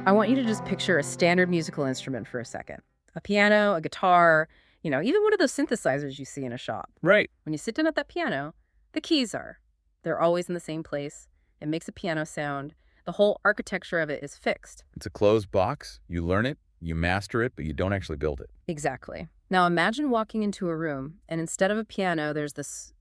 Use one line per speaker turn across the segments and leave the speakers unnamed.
I want you to just picture a standard musical instrument for a second. A piano, a guitar, even one of those synthesizers you see in a shop.
Right.
When you sit down at that piano, the keys they're always in the same place. It makes a piano sound. The whole architecture of it is fixed.
It's a closed box. You learn it, you master it, but you don't actually build it.
Exactly. Now imagine walking into a room, and instead of a piano, there's this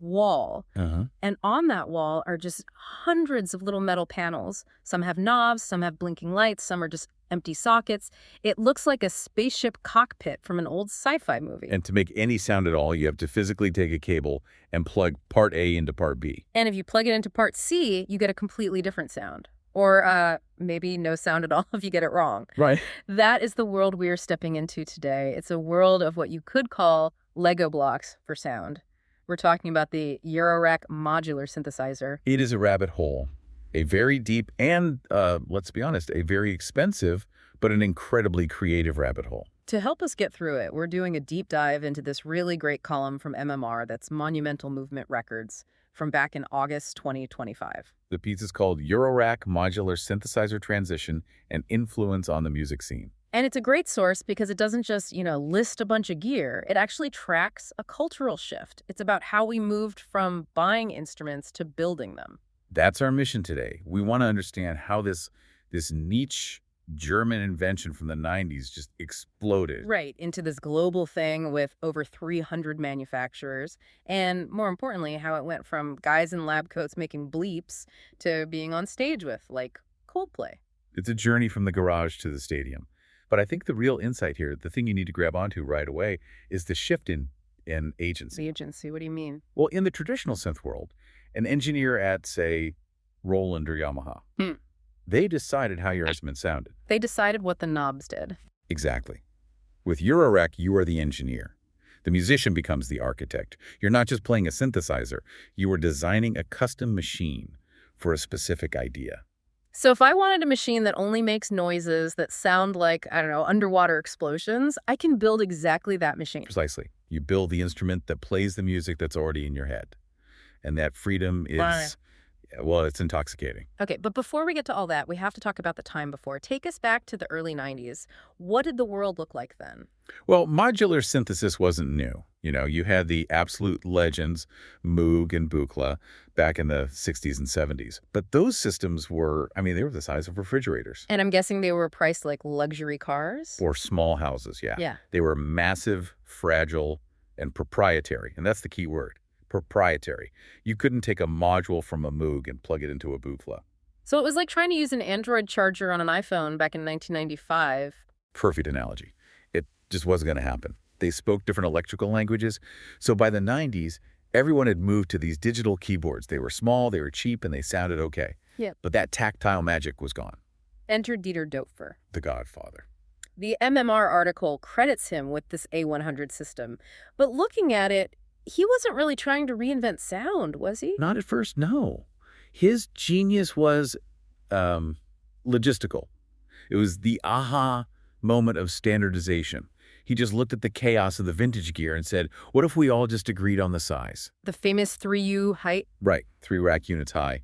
wall. And on that wall are just hundreds of little metal panels. Some have knobs, some have blinking lights, some are just empty sockets. It looks like a spaceship cockpit from an old sci-fi movie.
And to make any sound at all, you have to physically take a cable and plug part A into part B.
And if you plug it into part C, you get a completely different sound. Or maybe no sound at all if you get it wrong.
Right.
That is the world we are stepping into today. It's a world of what you could call Lego blocks for sound. We're talking about the Eurorack modular synthesizer.
It is a rabbit hole, a very deep and, let's be honest, a very expensive, but an incredibly creative rabbit hole.
To help us get through it, we're doing a deep dive into this really great column from MMR that's Monumental Movement Records from back in August 2025.
The piece is called Eurorack Modular Synthesizer Transition and Influence on the Music Scene.
And it's a great source because it doesn't just, list a bunch of gear. It actually tracks a cultural shift. It's about how we moved from buying instruments to building them.
That's our mission today. We want to understand how this niche German invention from the 90s just exploded.
Right, into this global thing with over 300 manufacturers. And more importantly, how it went from guys in lab coats making bleeps to being on stage with, like, Coldplay.
It's a journey from the garage to the stadium. But I think the real insight here, the thing you need to grab onto right away, is the shift in agency.
The agency, what do you mean?
Well, in the traditional synth world, an engineer at, say, Roland or Yamaha, they decided how your instrument sounded.
They decided what the knobs did.
Exactly. With Eurorack, you are the engineer. The musician becomes the architect. You're not just playing a synthesizer. You are designing a custom machine for a specific idea.
So if I wanted a machine that only makes noises that sound like, underwater explosions, I can build exactly that machine.
Precisely. You build the instrument that plays the music that's already in your head. And that freedom is, well, it's intoxicating.
Okay, but before we get to all that, we have to talk about the time before. Take us back to the early 90s. What did the world look like then?
Well, modular synthesis wasn't new. You had the absolute legends, Moog and Buchla, back in the 60s and 70s. But those systems were, they were the size of refrigerators.
And I'm guessing they were priced like luxury cars?
Or small houses, yeah.
Yeah.
They were massive, fragile, and proprietary. And that's the key word, proprietary. You couldn't take a module from a Moog and plug it into a Buchla.
So it was like trying to use an Android charger on an iPhone back in 1995.
Perfect analogy. It just wasn't going to happen. They spoke different electrical languages. So by the 90s, everyone had moved to these digital keyboards. They were small, they were cheap, and they sounded okay.
Yeah.
But that tactile magic was gone.
Enter Dieter Doepfer,
The Godfather.
The MMR article credits him with this A100 system. But looking at it, he wasn't really trying to reinvent sound, was he?
Not at first, no. His genius was logistical. It was the aha moment of standardization. He just looked at the chaos of the vintage gear and said, what if we all just agreed on the size?
The famous 3U height?
Right, 3 rack units high.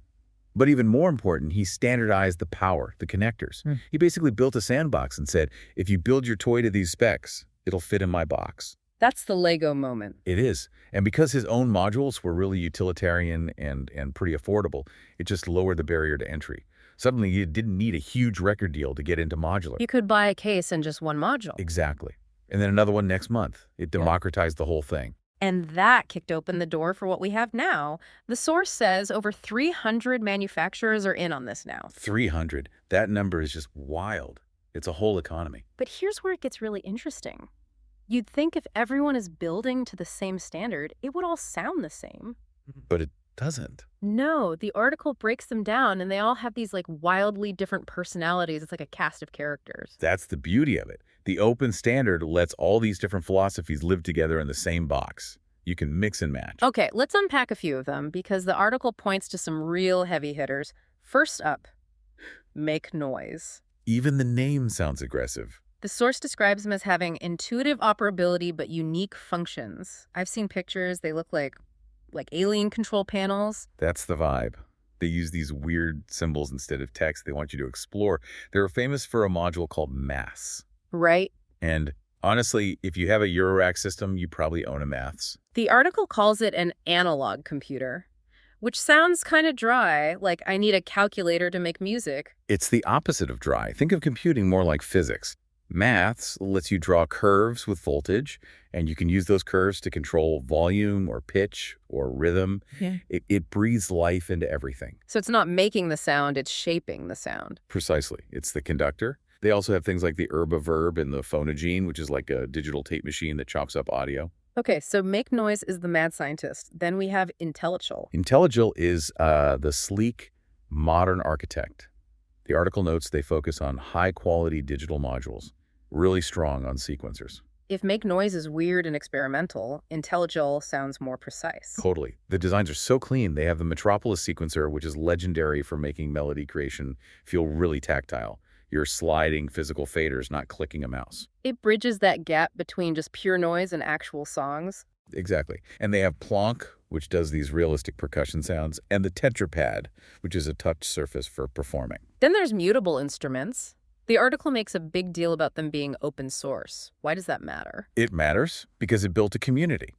But even more important, he standardized the power, the connectors. He basically built a sandbox and said, if you build your toy to these specs, it'll fit in my box.
That's the Lego moment.
It is. And because his own modules were really utilitarian and pretty affordable, it just lowered the barrier to entry. Suddenly, you didn't need a huge record deal to get into modular.
You could buy a case and just one module.
Exactly. And then another one next month. It democratized the whole thing.
And that kicked open the door for what we have now. The source says over 300 manufacturers are in on this now.
300. That number is just wild. It's a whole economy.
But here's where it gets really interesting. You'd think if everyone is building to the same standard, it would all sound the same.
But it doesn't.
No, the article breaks them down and they all have these wildly different personalities. It's like a cast of characters.
That's the beauty of it. The open standard lets all these different philosophies live together in the same box. You can mix and match.
Okay, let's unpack a few of them because the article points to some real heavy hitters. First up, make noise.
Even the name sounds aggressive.
The source describes them as having intuitive operability but unique functions. I've seen pictures. They look like alien control panels.
That's the vibe. They use these weird symbols instead of text. They want you to explore. They're famous for a module called Maths.
Right.
And honestly, if you have a Eurorack system, you probably own a Maths.
The article calls it an analog computer, which sounds kind of dry, like I need a calculator to make music.
It's the opposite of dry. Think of computing more like physics. Maths lets you draw curves with voltage, and you can use those curves to control volume or pitch or rhythm.
Yeah.
It breathes life into everything.
So it's not making the sound, it's shaping the sound.
Precisely. It's the conductor. They also have things like the verb and the phonogene, which is like a digital tape machine that chops up audio.
Okay, so make noise is the mad scientist. Then we have intelligible.
Intelligible is the sleek, modern architect. The article notes they focus on high-quality digital modules, really strong on sequencers.
If make noise is weird and experimental, intelligible sounds more precise.
Totally. The designs are so clean. They have the Metropolis sequencer, which is legendary for making melody creation feel really tactile. You're sliding physical faders, not clicking a mouse.
It bridges that gap between just pure noise and actual songs.
Exactly. And they have Plonk, which does these realistic percussion sounds, and the Tetrapad, which is a touch surface for performing.
Then there's mutable instruments. The article makes a big deal about them being open source. Why does that matter?
It matters because it built a community.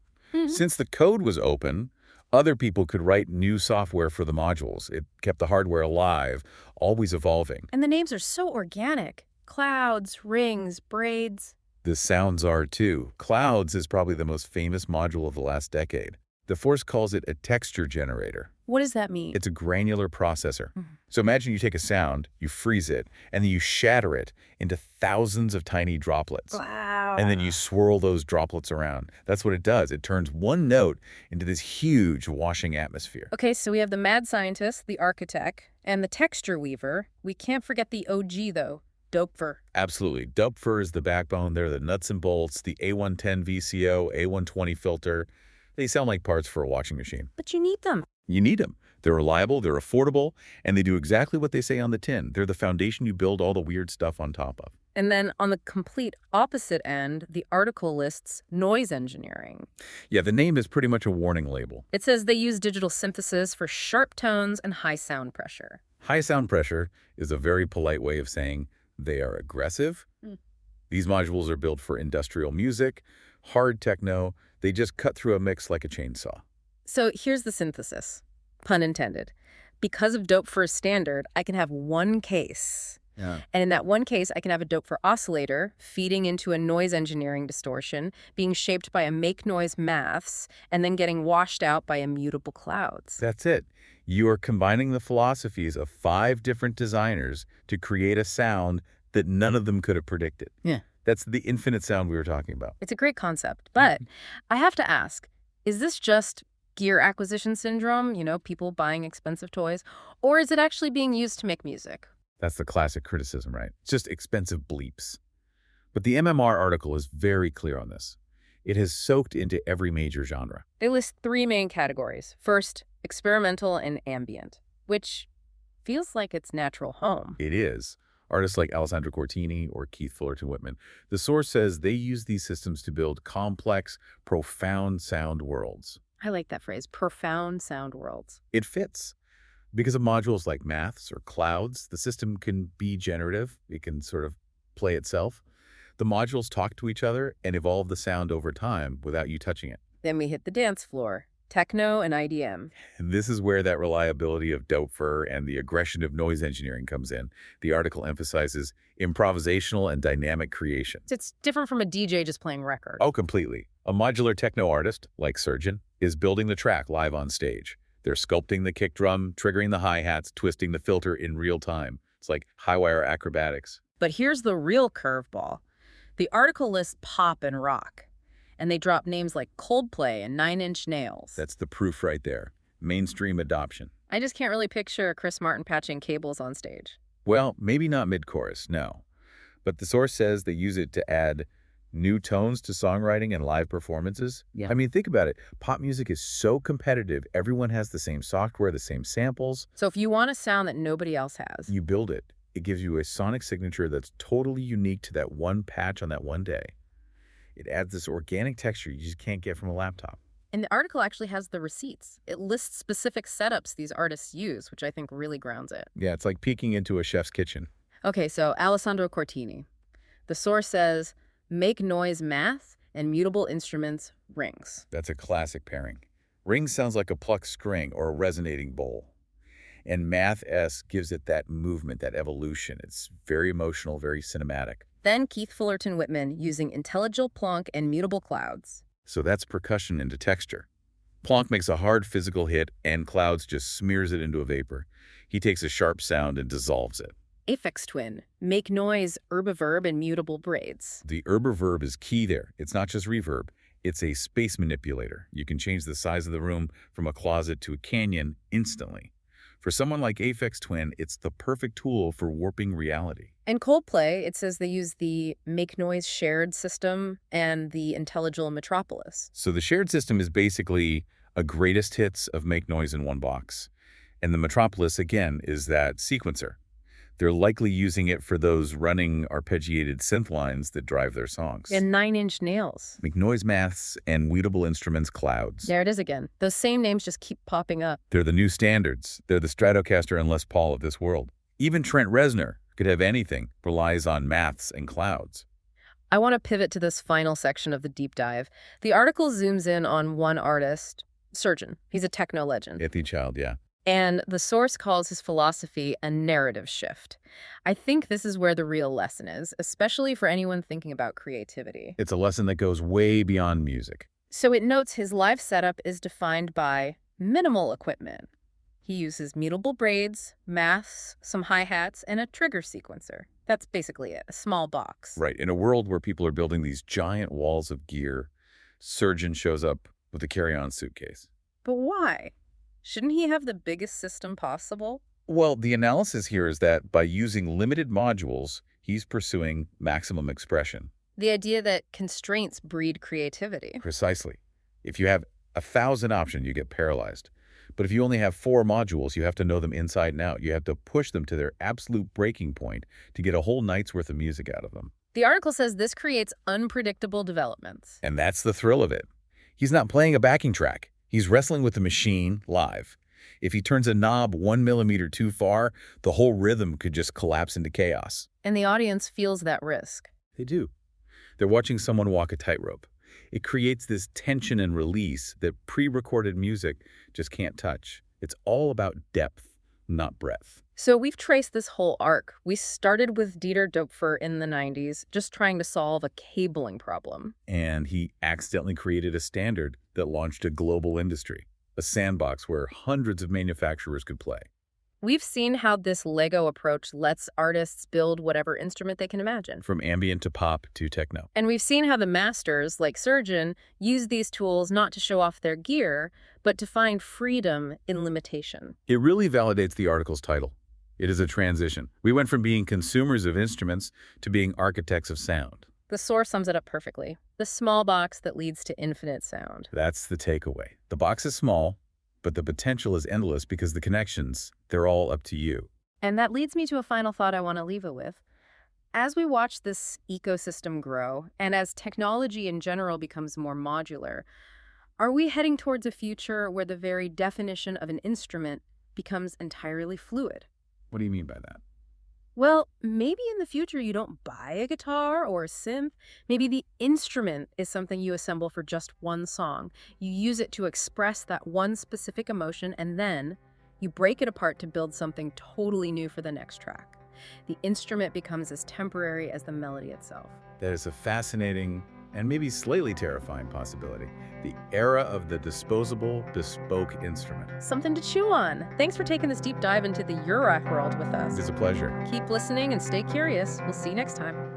Since the code was open, other people could write new software for the modules. It kept the hardware alive, always evolving.
And the names are so organic. Clouds, rings, braids.
The sounds are too. Clouds is probably the most famous module of the last decade. The Force calls it a texture generator.
What does that mean?
It's a granular processor. So imagine you take a sound, you freeze it, and then you shatter it into thousands of tiny droplets.
Wow.
And then you swirl those droplets around. That's what it does. It turns one note into this huge washing atmosphere.
Okay, so we have the mad scientist, the architect, and the texture weaver. We can't forget the OG, though, Doepfer.
Absolutely. Doepfer is the backbone. They're the nuts and bolts, the A110 VCO, A120 filter. They sound like parts for a washing machine.
But you need them.
You need them. They're reliable, they're affordable, and they do exactly what they say on the tin. They're the foundation you build all the weird stuff on top of.
And then on the complete opposite end, the article lists noise engineering.
Yeah, the name is pretty much a warning label.
It says they use digital synthesis for sharp tones and high sound pressure.
High sound pressure is a very polite way of saying they are aggressive. These modules are built for industrial music, hard techno. They just cut through a mix like a chainsaw.
So here's the synthesis, pun intended. Because of Doepfer's standard, I can have one case.
Yeah.
And in that one case, I can have a Doepfer oscillator feeding into a noise engineering distortion, being shaped by a make noise maths, and then getting washed out by immutable clouds.
That's it. You are combining the philosophies of 5 different designers to create a sound that none of them could have predicted.
Yeah.
That's the infinite sound we were talking about.
It's a great concept, but I have to ask, is this just gear acquisition syndrome, people buying expensive toys, or is it actually being used to make music?
That's the classic criticism, right? It's just expensive bleeps. But the MMR article is very clear on this. It has soaked into every major genre.
They list 3 main categories. First, experimental and ambient, which feels like its natural home.
It is. Artists like Alessandro Cortini or Keith Fullerton Whitman. The source says they use these systems to build complex, profound sound worlds.
I like that phrase, profound sound worlds.
It fits. Because of modules like maths or clouds, the system can be generative. It can sort of play itself. The modules talk to each other and evolve the sound over time without you touching it.
Then we hit the dance floor, techno and IDM.
And this is where that reliability of Doepfer and the aggression of noise engineering comes in. The article emphasizes improvisational and dynamic creation.
It's different from a DJ just playing record.
Oh, completely. A modular techno artist, like Surgeon, is building the track live on stage. They're sculpting the kick drum, triggering the hi-hats, twisting the filter in real time. It's like high-wire acrobatics.
But here's the real curveball. The article lists pop and rock, and they drop names like Coldplay and 9 Inch Nails.
That's the proof right there. Mainstream adoption.
I just can't really picture Chris Martin patching cables on stage.
Well, maybe not mid-chorus, no. But the source says they use it to add new tones to songwriting and live performances.
Yeah.
I mean, think about it. Pop music is so competitive. Everyone has the same software, the same samples.
So if you want a sound that nobody else has,
You build it. It gives you a sonic signature that's totally unique to that one patch on that one day. It adds this organic texture you just can't get from a laptop.
And the article actually has the receipts. It lists specific setups these artists use, which I think really grounds it.
Yeah, it's like peeking into a chef's kitchen.
Okay, so Alessandro Cortini. The source says, make noise math and mutable instruments rings.
That's a classic pairing. Ring sounds like a plucked string or a resonating bowl. And Math S gives it that movement, that evolution. It's very emotional, very cinematic.
Then Keith Fullerton Whitman using intelligible plonk and mutable clouds.
So that's percussion into texture. Plonk makes a hard physical hit, and Clouds just smears it into a vapor. He takes a sharp sound and dissolves it.
Aphex Twin, make noise, herbiverb, and mutable braids.
The herbiverb is key there. It's not just reverb. It's a space manipulator. You can change the size of the room from a closet to a canyon instantly. For someone like Aphex Twin, it's the perfect tool for warping reality.
And Coldplay, it says they use the Make Noise shared system and the Intelligible Metropolis.
So the shared system is basically a greatest hits of Make Noise in one box. And the Metropolis, again, is that sequencer. They're likely using it for those running arpeggiated synth lines that drive their songs.
And 9-inch nails.
Make Noise Maths and Mutable Instruments Clouds.
There it is again. Those same names just keep popping up.
They're the new standards. They're the Stratocaster and Les Paul of this world. Even Trent Reznor could have anything, relies on maths and clouds.
I want to pivot to this final section of the deep dive. The article zooms in on one artist, Surgeon. He's a techno legend.
Ithy Child, yeah.
And the source calls his philosophy a narrative shift. I think this is where the real lesson is, especially for anyone thinking about creativity.
It's a lesson that goes way beyond music.
So it notes his live setup is defined by minimal equipment. He uses mutable braids, maths, some hi-hats, and a trigger sequencer. That's basically it, a small box.
Right. In a world where people are building these giant walls of gear, Surgeon shows up with a carry-on suitcase.
But why? Shouldn't he have the biggest system possible?
Well, the analysis here is that by using limited modules, he's pursuing maximum expression.
The idea that constraints breed creativity.
Precisely. If you have 1,000 options, you get paralyzed. But if you only have 4 modules, you have to know them inside and out. You have to push them to their absolute breaking point to get a whole night's worth of music out of them.
The article says this creates unpredictable developments.
And that's the thrill of it. He's not playing a backing track. He's wrestling with the machine live. If he turns a knob 1 millimeter too far, the whole rhythm could just collapse into chaos.
And the audience feels that risk.
They do. They're watching someone walk a tightrope. It creates this tension and release that pre-recorded music just can't touch. It's all about depth, not breadth.
So we've traced this whole arc. We started with Dieter Doepfer in the 90s, just trying to solve a cabling problem.
And he accidentally created a standard that launched a global industry, a sandbox where hundreds of manufacturers could play.
We've seen how this Lego approach lets artists build whatever instrument they can imagine.
From ambient to pop to techno.
And we've seen how the masters, like Surgeon, use these tools not to show off their gear, but to find freedom in limitation.
It really validates the article's title. It is a transition. We went from being consumers of instruments to being architects of sound.
The source sums it up perfectly. The small box that leads to infinite sound.
That's the takeaway. The box is small, but the potential is endless because the connections, they're all up to you.
And that leads me to a final thought I want to leave it with. As we watch this ecosystem grow, and as technology in general becomes more modular, are we heading towards a future where the very definition of an instrument becomes entirely fluid?
What do you mean by that?
Well, maybe in the future you don't buy a guitar or a synth. Maybe the instrument is something you assemble for just one song. You use it to express that one specific emotion, and then you break it apart to build something totally new for the next track. The instrument becomes as temporary as the melody itself.
That is a fascinating and maybe slightly terrifying possibility. The era of the disposable, bespoke instrument.
Something to chew on. Thanks for taking this deep dive into the Eurorack world with us.
It is a pleasure.
Keep listening and stay curious. We'll see you next time.